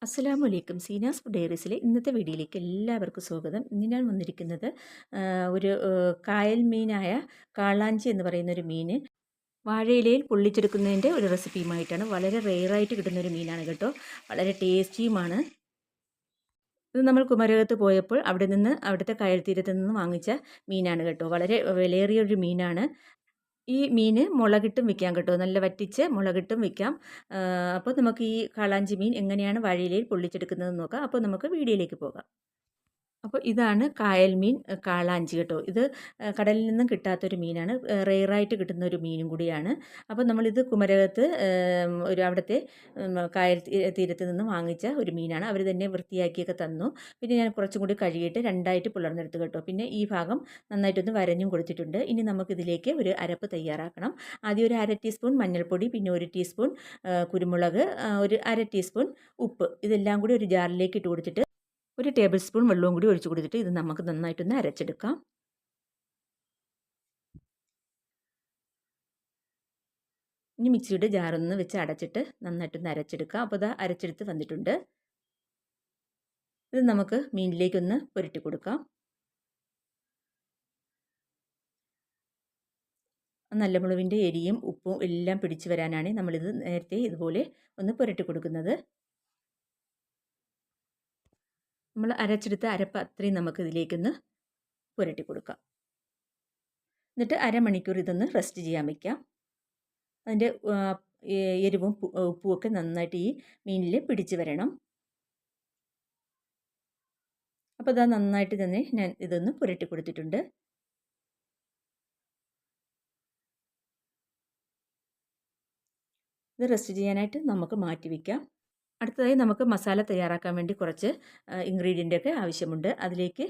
അസ്സലാമു അലൈക്കും. സീനാസ് ഫുഡ് ഡയറീസിലെ ഇന്നത്തെ വീഡിയോയിലേക്ക് എല്ലാവർക്കും സ്വാഗതം. ഇന്ന് ഞാൻ വന്നിരിക്കുന്നത് ഒരു കായൽ മീനായ കാളാഞ്ചി എന്ന് പറയുന്ന ഒരു മീൻ വാഴയിലയിൽ പൊള്ളിച്ചെടുക്കുന്നതിൻ്റെ ഒരു റെസിപ്പിയുമായിട്ടാണ്. വളരെ റെയറായിട്ട് കിട്ടുന്ന ഒരു മീനാണ് കേട്ടോ. വളരെ ടേസ്റ്റിയുമാണ്. ഇത് നമ്മൾ കുമരകത്ത് പോയപ്പോൾ അവിടുത്തെ കായൽ തീരത്ത് നിന്ന് വാങ്ങിച്ച മീനാണ് കേട്ടോ. വളരെ വിലയേറിയ ഒരു മീനാണ്. ഈ മീൻ മുളകിട്ടും വിൽക്കാം കേട്ടോ. നല്ല വറ്റിച്ച് മുളകിട്ടും വിൽക്കാം. അപ്പോൾ നമുക്ക് ഈ കാളാഞ്ചി മീൻ എങ്ങനെയാണ് വാഴയിലയിൽ പൊള്ളിച്ചെടുക്കുന്നതെന്ന് നോക്കാം. അപ്പോൾ നമുക്ക് വീഡിയോയിലേക്ക് പോകാം. അപ്പോൾ ഇതാണ് കായൽ മീൻ കാളാഞ്ചി കേട്ടോ. ഇത് കടലിൽ നിന്നും കിട്ടാത്തൊരു മീനാണ്. റെയറായിട്ട് കിട്ടുന്ന ഒരു മീനും കൂടിയാണ്. അപ്പോൾ നമ്മളിത് കുമരകത്ത് ഒരു അവിടുത്തെ കായൽ തീരത്ത് നിന്ന് വാങ്ങിച്ച ഒരു മീനാണ്. അവർ തന്നെ വൃത്തിയാക്കിയൊക്കെ തന്നു. പിന്നെ ഞാൻ കുറച്ചും കൂടി കഴുകിയിട്ട് രണ്ടായിട്ട് പിളർന്നെടുത്ത് കേട്ടോ. പിന്നെ ഈ ഭാഗം നന്നായിട്ടൊന്ന് വരഞ്ഞും കൊടുത്തിട്ടുണ്ട്. ഇനി നമുക്കിതിലേക്ക് ഒരു അരപ്പ് തയ്യാറാക്കണം. ആദ്യം ഒരു 1/2 ടീസ്പൂൺ മഞ്ഞൾപ്പൊടി, പിന്നെ 1 ടീസ്പൂൺ കുരുമുളക്, ഒരു 1/2 ടീസ്പൂൺ ഉപ്പ്, ഇതെല്ലാം കൂടി ഒരു ജാറിലേക്ക് ഇട്ട് കൊടുത്തിട്ട് ഒരു ടേബിൾ സ്പൂൺ വെള്ളവും കൂടി ഒഴിച്ചു കൊടുത്തിട്ട് ഇത് നമുക്ക് നന്നായിട്ടൊന്ന് അരച്ചെടുക്കാം. ഇനി മിക്സിയുടെ ജാറൊന്ന് വെച്ച് അടച്ചിട്ട് നന്നായിട്ടൊന്ന് അരച്ചെടുക്കാം. അപ്പോൾ ഇത് അരച്ചെടുത്ത് വന്നിട്ടുണ്ട്. ഇത് നമുക്ക് മീനിലേക്കൊന്ന് പുരട്ടി കൊടുക്കാം. നല്ല മുളകിൻ്റെ എരിയും ഉപ്പും എല്ലാം പിടിച്ചു വരാനാണ് നമ്മളിത് നേരത്തെ ഇതുപോലെ ഒന്ന് പുരട്ടി കൊടുക്കുന്നത്. നമ്മൾ അരച്ചെടുത്ത അരപ്പ് അത്രയും നമുക്ക് ഇതിലേക്കൊന്ന് പുരട്ടി കൊടുക്കാം. എന്നിട്ട് അരമണിക്കൂർ ഇതൊന്ന് റെസ്റ്റ് ചെയ്യാൻ വയ്ക്കാം. അതിൻ്റെ എരിവും ഉപ്പും ഒക്കെ നന്നായിട്ട് ഈ മീനിൽ പിടിച്ച് വരണം. അപ്പോൾ ഇതാ നന്നായിട്ട് തന്നെ ഞാൻ ഇതൊന്ന് പുരട്ടി കൊടുത്തിട്ടുണ്ട്. ഇത് റെസ്റ്റ് ചെയ്യാനായിട്ട് നമുക്ക് മാറ്റി വയ്ക്കാം. അടുത്തതായി നമുക്ക് മസാല തയ്യാറാക്കാൻ വേണ്ടി കുറച്ച് ഇൻഗ്രീഡിയൻ്റൊക്കെ ആവശ്യമുണ്ട്. അതിലേക്ക്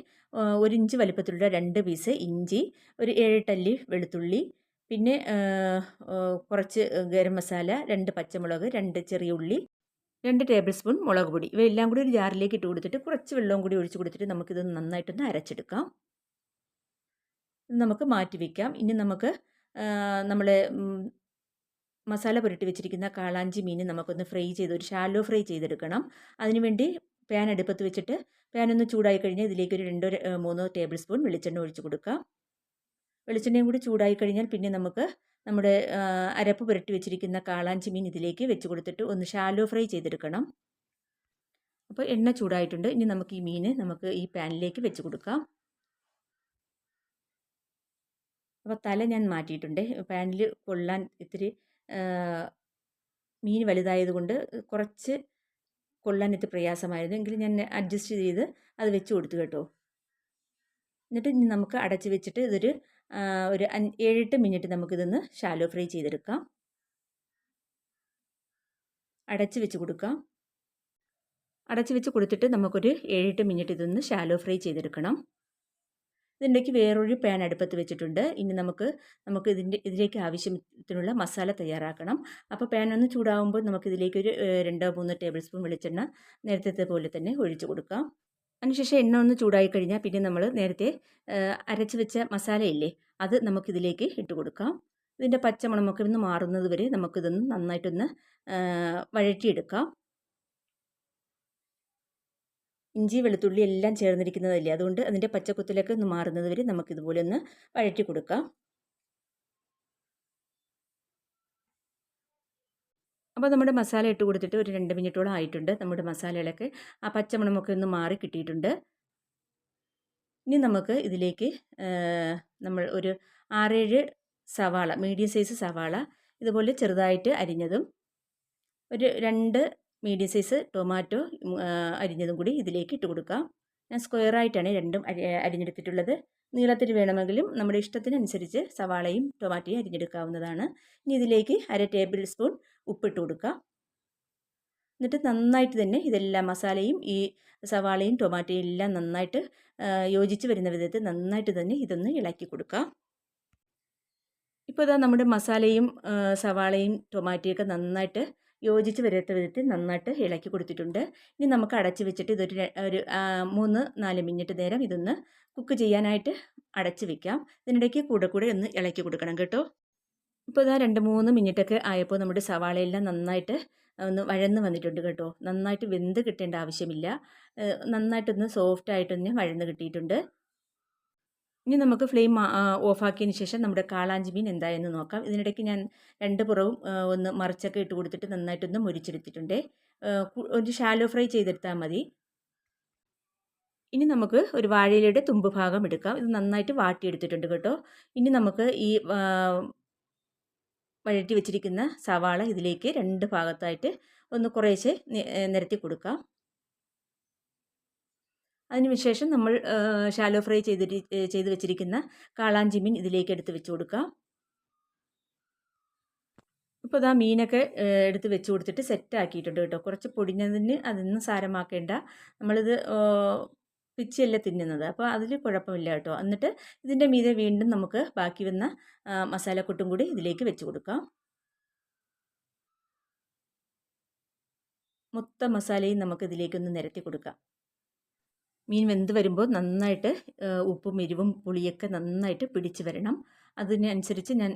1 ഇഞ്ച് വലിപ്പത്തിലുള്ള 2 പീസ് ഇഞ്ചി, ഒരു 7 അല്ലി വെളുത്തുള്ളി, പിന്നെ കുറച്ച് ഗരം മസാല, 2 പച്ചമുളക്, 2 ചെറിയ ഉള്ളി, 2 ടേബിൾ സ്പൂൺ മുളക് പൊടി, ഇവയെല്ലാം കൂടി ഒരു ജാറിലേക്ക് ഇട്ട് കൊടുത്തിട്ട് കുറച്ച് വെള്ളവും കൂടി ഒഴിച്ച് കൊടുത്തിട്ട് നമുക്കിത് നന്നായിട്ടൊന്ന് അരച്ചെടുക്കാം. ഇത് നമുക്ക് മാറ്റി വയ്ക്കാം. ഇനി നമുക്ക് നമ്മൾ മസാല പുരട്ടി വെച്ചിരിക്കുന്ന കാളാഞ്ചി മീൻ നമുക്കൊന്ന് ഫ്രൈ ചെയ്ത് ഒരു ഷാലോ ഫ്രൈ ചെയ്തെടുക്കണം. അതിനുവേണ്ടി പാൻ അടുപ്പത്ത് വെച്ചിട്ട് പാൻ ഒന്ന് ചൂടായി കഴിഞ്ഞാൽ ഇതിലേക്ക് ഒരു 2-3 ടേബിൾ സ്പൂൺ വെളിച്ചെണ്ണ ഒഴിച്ച് കൊടുക്കാം. വെളിച്ചെണ്ണയും കൂടി ചൂടായി കഴിഞ്ഞാൽ പിന്നെ നമുക്ക് നമ്മുടെ അരപ്പ് പുരട്ടി വെച്ചിരിക്കുന്ന കാളാഞ്ചി മീൻ ഇതിലേക്ക് വെച്ച് കൊടുത്തിട്ട് ഒന്ന് ഷാലോ ഫ്രൈ ചെയ്തെടുക്കണം. അപ്പോൾ എണ്ണ ചൂടായിട്ടുണ്ട്. ഇനി നമുക്ക് ഈ മീൻ നമുക്ക് ഈ പാനിലേക്ക് വെച്ച് കൊടുക്കാം. അപ്പോൾ തല ഞാൻ മാറ്റിയിട്ടുണ്ട്. പാനിൽ കൊള്ളാൻ ഇത്തിരി മീൻ വലുതായതുകൊണ്ട് കുറച്ച് കൊള്ളാൻ ഇത്തിരി പ്രയാസമായിരുന്നു. എങ്കിലും ഞാൻ അഡ്ജസ്റ്റ് ചെയ്ത് അത് വെച്ച് കൊടുത്തു കേട്ടോ. എന്നിട്ട് ഇനി നമുക്ക് അടച്ച് വെച്ചിട്ട് ഇതൊരു 7-8 മിനിറ്റ് നമുക്കിതൊന്ന് ഷാലോ ഫ്രൈ ചെയ്തെടുക്കാം. അടച്ച് വെച്ച് കൊടുക്കാം. അടച്ച് വെച്ച് കൊടുത്തിട്ട് നമുക്കൊരു 7-8 മിനിറ്റ് ഇതൊന്ന് ഷാലോ ഫ്രൈ ചെയ്തെടുക്കണം. ഇതിൻ്റെക്ക് വേറൊരു പാൻ അടുപ്പത്ത് വെച്ചിട്ടുണ്ട്. ഇനി നമുക്ക് ഇതിലേക്ക് ആവശ്യത്തിനുള്ള മസാല തയ്യാറാക്കണം. അപ്പോൾ പാൻ ഒന്ന് ചൂടാകുമ്പോൾ നമുക്കിതിലേക്കൊരു 2-3 ടേബിൾ സ്പൂൺ വെളിച്ചെണ്ണ നേരത്തെ പോലെ തന്നെ ഒഴിച്ചു കൊടുക്കാം. അതിനുശേഷം എണ്ണ ഒന്ന് ചൂടായി കഴിഞ്ഞാൽ പിന്നെ നമ്മൾ നേരത്തെ അരച്ച് വെച്ച മസാലയില്ലേ, അത് നമുക്കിതിലേക്ക് ഇട്ട് കൊടുക്കാം. ഇതിൻ്റെ പച്ചമണമൊക്കെ ഒന്ന് മാറുന്നത് വരെ നമുക്കിതൊന്ന് നന്നായിട്ടൊന്ന് വഴറ്റിയെടുക്കാം. ഇഞ്ചി വെളുത്തുള്ളി എല്ലാം ചേർന്നിരിക്കുന്നതല്ലേ, അതുകൊണ്ട് അതിൻ്റെ പച്ചക്കുത്തിലൊക്കെ ഒന്ന് മാറുന്നത് വരെ നമുക്കിതുപോലെ ഒന്ന് വഴറ്റി കൊടുക്കാം. അപ്പോൾ നമ്മുടെ മസാല ഇട്ട് കൊടുത്തിട്ട് ഒരു 2 മിനിറ്റോളം ആയിട്ടുണ്ട്. നമ്മുടെ മസാലകളൊക്കെ ആ പച്ചമണമൊക്കെ ഒന്ന് മാറി കിട്ടിയിട്ടുണ്ട്. ഇനി നമുക്ക് ഇതിലേക്ക് നമ്മൾ ഒരു 6-7 സവാള, മീഡിയം സൈസ് സവാള ഇതുപോലെ ചെറുതായിട്ട് അരിഞ്ഞതും, ഒരു 2 മീഡിയം സൈസ് ടൊമാറ്റോ അരിഞ്ഞതും കൂടി ഇതിലേക്ക് ഇട്ട് കൊടുക്കാം. ഞാൻ സ്ക്വയറായിട്ടാണ് രണ്ടും അരിഞ്ഞെടുത്തിട്ടുള്ളത്. നീളത്തിൽ വേണമെങ്കിലും നമ്മുടെ ഇഷ്ടത്തിനനുസരിച്ച് സവാളയും ടൊമാറ്റോയും അരിഞ്ഞെടുക്കാവുന്നതാണ്. ഇനി ഇതിലേക്ക് 1/2 ടേബിൾ സ്പൂൺ ഉപ്പിട്ട് കൊടുക്കുക. എന്നിട്ട് നന്നായിട്ട് തന്നെ ഇതെല്ലാം മസാലയും ഈ സവാളയും ടൊമാറ്റോയും എല്ലാം നന്നായിട്ട് യോജിച്ച് വരുന്ന വിധത്തിൽ നന്നായിട്ട് തന്നെ ഇതൊന്ന് ഇളക്കി കൊടുക്കുക. ഇപ്പോൾ ഇതാ നമ്മുടെ മസാലയും സവാളയും ടൊമാറ്റോയൊക്കെ നന്നായിട്ട് യോജിച്ച് വരാത്ത വിധത്തിൽ നന്നായിട്ട് ഇളക്കി കൊടുത്തിട്ടുണ്ട്. ഇനി നമുക്ക് അടച്ച് വെച്ചിട്ട് ഇതൊരു 3-4 മിനിറ്റ് നേരം ഇതൊന്ന് കുക്ക് ചെയ്യാനായിട്ട് അടച്ച് വെക്കാം. ഇതിനിടയ്ക്ക് കൂടെ ഒന്ന് ഇളക്കി കൊടുക്കണം കേട്ടോ. ഇപ്പോൾ ഇതാ 2-3 മിനിറ്റൊക്കെ ആയപ്പോൾ നമ്മുടെ സവാളയെല്ലാം നന്നായിട്ട് ഒന്ന് വഴന്ന് വന്നിട്ടുണ്ട് കേട്ടോ. നന്നായിട്ട് വെന്ത് കിട്ടേണ്ട ആവശ്യമില്ല. നന്നായിട്ടൊന്ന് സോഫ്റ്റായിട്ടൊന്ന് വഴന്ന് കിട്ടിയിട്ടുണ്ട്. ഇനി നമുക്ക് ഫ്ലെയിം ഓഫാക്കിയതിന് ശേഷം നമ്മുടെ കാളാഞ്ചി മീൻ എന്തായെന്ന് നോക്കാം. ഇതിനിടയ്ക്ക് ഞാൻ രണ്ട് പുറവും ഒന്ന് മറിച്ചൊക്കെ ഇട്ട് കൊടുത്തിട്ട് നന്നായിട്ടൊന്ന് മുരിച്ചെടുത്തിട്ടുണ്ട്. ഒരു ഷാലോ ഫ്രൈ ചെയ്തെടുത്താൽ മതി. ഇനി നമുക്ക് ഒരു വാഴയിലയുടെ തുമ്പ് ഭാഗം എടുക്കാം. ഇത് നന്നായിട്ട് വാട്ടിയെടുത്തിട്ടുണ്ട് കേട്ടോ. ഇനി നമുക്ക് ഈ വഴറ്റി വെച്ചിരിക്കുന്ന സവാള ഇതിലേക്ക് രണ്ട് ഭാഗത്തായിട്ട് ഒന്ന് കുറേശ്ശെ നിരത്തി കൊടുക്കാം. അതിനുശേഷം നമ്മൾ ഷാലോ ഫ്രൈ ചെയ്ത് വെച്ചിരിക്കുന്ന കാളാഞ്ചി മീൻ ഇതിലേക്ക് എടുത്ത് വെച്ച് കൊടുക്കാം. ഇപ്പോൾ ഇതാ മീനൊക്കെ എടുത്ത് വെച്ച് കൊടുത്തിട്ട് സെറ്റാക്കിയിട്ടുണ്ട് കേട്ടോ. കുറച്ച് പൊടിഞ്ഞതിന് അതൊന്നും സാരമാക്കേണ്ട. നമ്മളിത് പിച്ചിയല്ല തിന്നുന്നത്, അപ്പോൾ അതിൽ കുഴപ്പമില്ല കേട്ടോ. എന്നിട്ട് ഇതിൻ്റെ മീതെ വീണ്ടും നമുക്ക് ബാക്കി വന്ന മസാലക്കൂട്ടും കൂടി ഇതിലേക്ക് വെച്ച് കൊടുക്കാം. മൊത്തം മസാലയും നമുക്ക് ഇതിലേക്കൊന്ന് നിരത്തി കൊടുക്കാം. മീൻ വെന്ത് വരുമ്പോൾ നന്നായിട്ട് ഉപ്പും എരിവും പുളിയൊക്കെ നന്നായിട്ട് പിടിച്ച് വരണം. അതിനനുസരിച്ച് ഞാൻ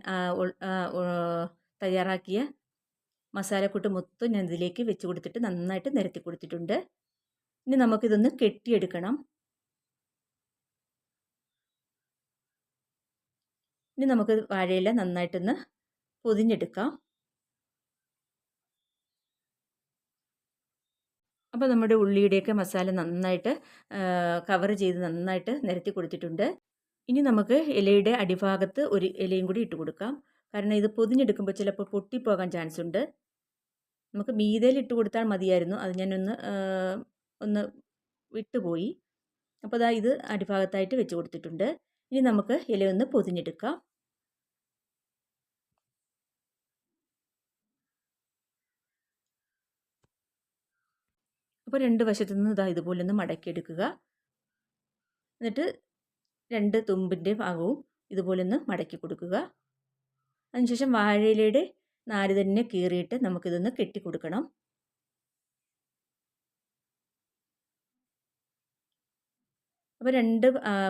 തയ്യാറാക്കിയ മസാലക്കൂട്ട് മൊത്തം ഞാൻ ഇതിലേക്ക് വെച്ച് കൊടുത്തിട്ട് നന്നായിട്ട് നിരത്തി കൊടുത്തിട്ടുണ്ട്. ഇനി നമുക്കിതൊന്ന് കെട്ടിയെടുക്കണം. ഇനി നമുക്ക് വാഴയില നന്നായിട്ടൊന്ന് പൊതിഞ്ഞെടുക്കാം. അപ്പോൾ നമ്മുടെ ഉള്ളിയുടെയൊക്കെ മസാല നന്നായിട്ട് കവർ ചെയ്ത് നന്നായിട്ട് നിരത്തി കൊടുത്തിട്ടുണ്ട്. ഇനി നമുക്ക് ഇലയുടെ അടിഭാഗത്ത് ഒരു ഇലയും കൂടി ഇട്ട് കൊടുക്കാം. കാരണം ഇത് പൊതിഞ്ഞെടുക്കുമ്പോൾ ചിലപ്പോൾ പൊട്ടിപ്പോകാൻ ചാൻസ് ഉണ്ട്. നമുക്ക് മീതയിൽ ഇട്ട് കൊടുത്താൽ മതിയായിരുന്നു. അത് ഞാനൊന്ന് വിട്ടുപോയി. അപ്പോൾ അതാ ഇത് അടിഭാഗത്തായിട്ട് വെച്ച് കൊടുത്തിട്ടുണ്ട്. ഇനി നമുക്ക് ഇലയൊന്ന് പൊതിഞ്ഞെടുക്കാം. അപ്പോൾ രണ്ട് വശത്തു നിന്ന് ഇതാ ഇതുപോലെ ഒന്ന് മടക്കിയെടുക്കുക. എന്നിട്ട് രണ്ട് തുമ്പിൻ്റെ ഭാഗവും ഇതുപോലെ ഒന്ന് മടക്കി കൊടുക്കുക. അതിനുശേഷം വാഴയിലയുടെ നാര് തന്നെ കീറിയിട്ട് നമുക്കിതൊന്ന് കെട്ടിക്കൊടുക്കണം. അപ്പോൾ രണ്ട്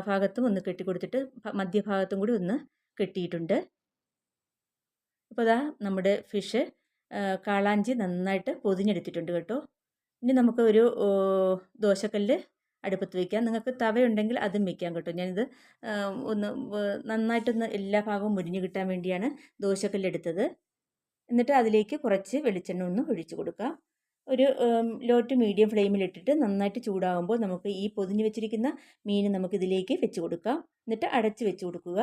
ഭാഗത്തും ഒന്ന് കെട്ടിക്കൊടുത്തിട്ട് മധ്യഭാഗത്തും കൂടി ഒന്ന് കെട്ടിയിട്ടുണ്ട്. അപ്പോൾ അതാ നമ്മുടെ ഫിഷ് കാളാഞ്ചി നന്നായിട്ട് പൊതിഞ്ഞെടുത്തിട്ടുണ്ട് കേട്ടോ. ഇനി നമുക്ക് ഒരു ദോശക്കല്ല് അടുപ്പത്ത് വയ്ക്കാം. നിങ്ങൾക്ക് തവയുണ്ടെങ്കിൽ അതും വയ്ക്കാം കേട്ടോ. ഞാനിത് ഒന്ന് നന്നായിട്ടൊന്ന് എല്ലാ ഭാഗവും മുരിഞ്ഞ് കിട്ടാൻ വേണ്ടിയാണ് ദോശക്കല്ലെടുത്തത്. എന്നിട്ട് അതിലേക്ക് കുറച്ച് വെളിച്ചെണ്ണ ഒന്ന് ഒഴിച്ച് കൊടുക്കാം. ഒരു ലോ ടു മീഡിയം ഫ്ലെയിമിലിട്ടിട്ട് നന്നായിട്ട് ചൂടാകുമ്പോൾ നമുക്ക് ഈ പൊതിഞ്ഞ് വെച്ചിരിക്കുന്ന മീൻ നമുക്കിതിലേക്ക് വെച്ച് കൊടുക്കാം. എന്നിട്ട് അടച്ച് വെച്ച് കൊടുക്കുക.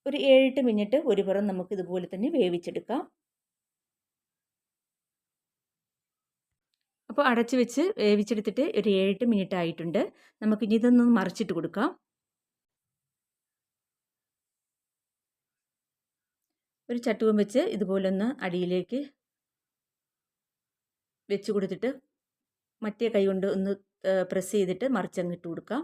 ഒരു 7-8 മിനിറ്റ് ഒരു പുറം നമുക്ക് ഇതുപോലെ തന്നെ വേവിച്ചെടുക്കാം. അപ്പോൾ അടച്ച് വെച്ച് വേവിച്ചെടുത്തിട്ട് ഒരു 7-8 മിനിറ്റ് ആയിട്ടുണ്ട്. നമുക്കിനി ഇതൊന്ന് മറിച്ചിട്ട് കൊടുക്കാം. ഒരു ചട്ടുകം വെച്ച് ഇതുപോലൊന്ന് അടിയിലേക്ക് വെച്ച് കൊടുത്തിട്ട് മറ്റേ കൈ കൊണ്ട് ഒന്ന് പ്രസ് ചെയ്തിട്ട് മറിച്ചങ്ങിട്ട് കൊടുക്കാം.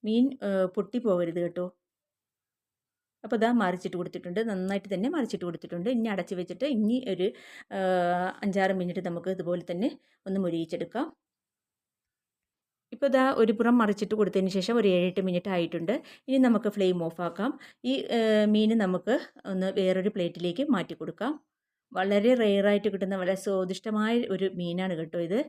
മീൻ പൊട്ടിപ്പോകരുത് കേട്ടോ. അപ്പോൾ ഇതാ മറിച്ചിട്ട് കൊടുത്തിട്ടുണ്ട്. നന്നായിട്ട് തന്നെ മറിച്ചിട്ട് കൊടുത്തിട്ടുണ്ട്. ഇനി അടച്ച് വെച്ചിട്ട് ഇനി ഒരു 5-6 മിനിറ്റ് നമുക്ക് ഇതുപോലെ തന്നെ ഒന്ന് മുരിയിച്ചെടുക്കാം. ഇപ്പോൾ ഇതാ ഒരു പുറം മറിച്ചിട്ട് കൊടുത്തതിന് ശേഷം ഒരു 7-8 മിനിറ്റ് ആയിട്ടുണ്ട്. ഇനി നമുക്ക് ഫ്ലെയിം ഓഫാക്കാം. ഈ മീൻ നമുക്ക് ഒന്ന് വേറൊരു പ്ലേറ്റിലേക്ക് മാറ്റി കൊടുക്കാം. വളരെ റെയറായിട്ട് കിട്ടുന്ന വളരെ സ്വാദിഷ്ടമായ ഒരു മീനാണ് കേട്ടോ ഇത്.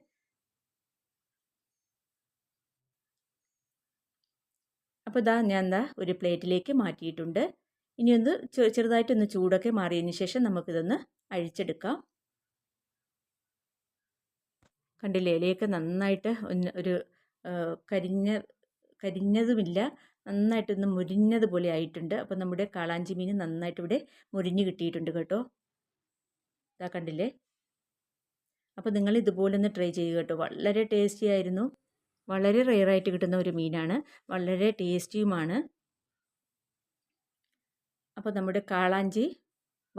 അപ്പോൾ ഇതാ ഞാൻ ഒരു പ്ലേറ്റിലേക്ക് മാറ്റിയിട്ടുണ്ട്. ഇനി ഒന്ന് ചെറുതായിട്ടൊന്ന് ചൂടൊക്കെ മാറിയതിന് ശേഷം നമുക്കിതൊന്ന് അഴിച്ചെടുക്കാം. കണ്ടില്ലേ, ഇലയൊക്കെ നന്നായിട്ട് ഒരു കരിഞ്ഞതുമില്ല, നന്നായിട്ടൊന്ന് മുരിഞ്ഞതുപോലെ ആയിട്ടുണ്ട്. അപ്പോൾ നമ്മുടെ കാളാഞ്ചി മീൻ നന്നായിട്ട് ഇവിടെ മുരിഞ്ഞ് കിട്ടിയിട്ടുണ്ട് കേട്ടോ. ഇതാ കണ്ടില്ലേ. അപ്പോൾ നിങ്ങൾ ഇതുപോലെ ഒന്ന് ട്രൈ ചെയ്യുക കേട്ടോ. വളരെ ടേസ്റ്റി ആയിരുന്നു. വളരെ റെയറായിട്ട് കിട്ടുന്ന ഒരു മീനാണ്, വളരെ ടേസ്റ്റിയുമാണ്. അപ്പോൾ നമ്മുടെ കാളാഞ്ചി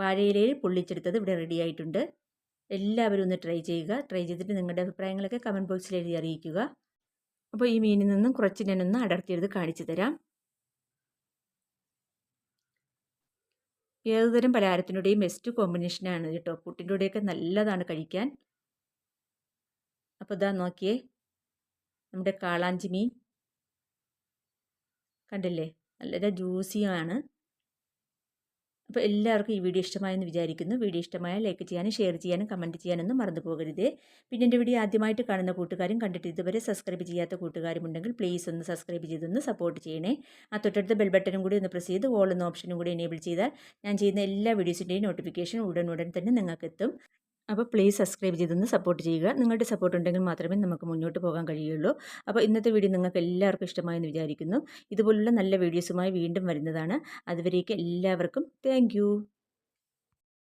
വാഴയിലയിൽ പൊള്ളിച്ചെടുത്തത് ഇവിടെ റെഡി ആയിട്ടുണ്ട്. എല്ലാവരും ഒന്ന് ട്രൈ ചെയ്യുക. ട്രൈ ചെയ്തിട്ട് നിങ്ങളുടെ അഭിപ്രായങ്ങളൊക്കെ കമൻറ്റ് ബോക്സിൽ എഴുതി അറിയിക്കുക. അപ്പോൾ ഈ മീനിൽ നിന്നും കുറച്ച് ഞാനൊന്ന് അടർത്തിയെടുത്ത് കാണിച്ചു തരാം. ഏതുതരം പലഹാരത്തിനുടെയും ബെസ്റ്റ് കോമ്പിനേഷനാണ് കേട്ടോ. പുട്ടിൻ്റെ കൂടെയൊക്കെ നല്ലതാണ് കഴിക്കാൻ. അപ്പോൾ ഇതാ നോക്കിയേ, നമ്മുടെ കാളാഞ്ചി മീൻ കണ്ടില്ലേ, നല്ല ജ്യൂസിയാണ്. അപ്പോൾ എല്ലാവർക്കും ഈ വീഡിയോ ഇഷ്ടമായെന്ന് വിചാരിക്കുന്നു. വീഡിയോ ഇഷ്ടമായാൽ ലൈക്ക് ചെയ്യാനും ഷെയർ ചെയ്യാനും കമൻറ്റ് ചെയ്യാനൊന്നും മറന്നു പോകരുതേ. പിന്നെ എൻ്റെ വീഡിയോ ആദ്യമായിട്ട് കാണുന്ന കൂട്ടുകാരും കണ്ടിട്ട് ഇതുവരെ സബ്സ്ക്രൈബ് ചെയ്യാത്ത കൂട്ടുകാരുമുണ്ടെങ്കിൽ പ്ലീസ് ഒന്ന് സബ്സ്ക്രൈബ് ചെയ്തൊന്ന് സപ്പോർട്ട് ചെയ്യണേ. ആ തൊട്ടടുത്ത ബെൽ ബട്ടനും കൂടി ഒന്ന് പ്രസ് ചെയ്ത് ഓൾ എന്ന ഓപ്ഷനും കൂടി എനേബിൾ ചെയ്താൽ ഞാൻ ചെയ്യുന്ന എല്ലാ വീഡിയോസിൻ്റെയും നോട്ടിഫിക്കേഷൻ ഉടൻ തന്നെ നിങ്ങൾക്ക് എത്തും. അപ്പോൾ പ്ലീസ് സബ്സ്ക്രൈബ് ചെയ്തൊന്ന് സപ്പോർട്ട് ചെയ്യുക. നിങ്ങളുടെ സപ്പോർട്ട് ഉണ്ടെങ്കിൽ മാത്രമേ നമുക്ക് മുന്നോട്ട് പോകാൻ കഴിയുള്ളൂ. അപ്പോൾ ഇന്നത്തെ വീഡിയോ നിങ്ങൾക്ക് എല്ലാവർക്കും ഇഷ്ടമായെന്ന് വിചാരിക്കുന്നു. ഇതുപോലുള്ള നല്ല വീഡിയോസുമായി വീണ്ടും വരുന്നതാണ്. അതുവരേക്കും എല്ലാവർക്കും താങ്ക്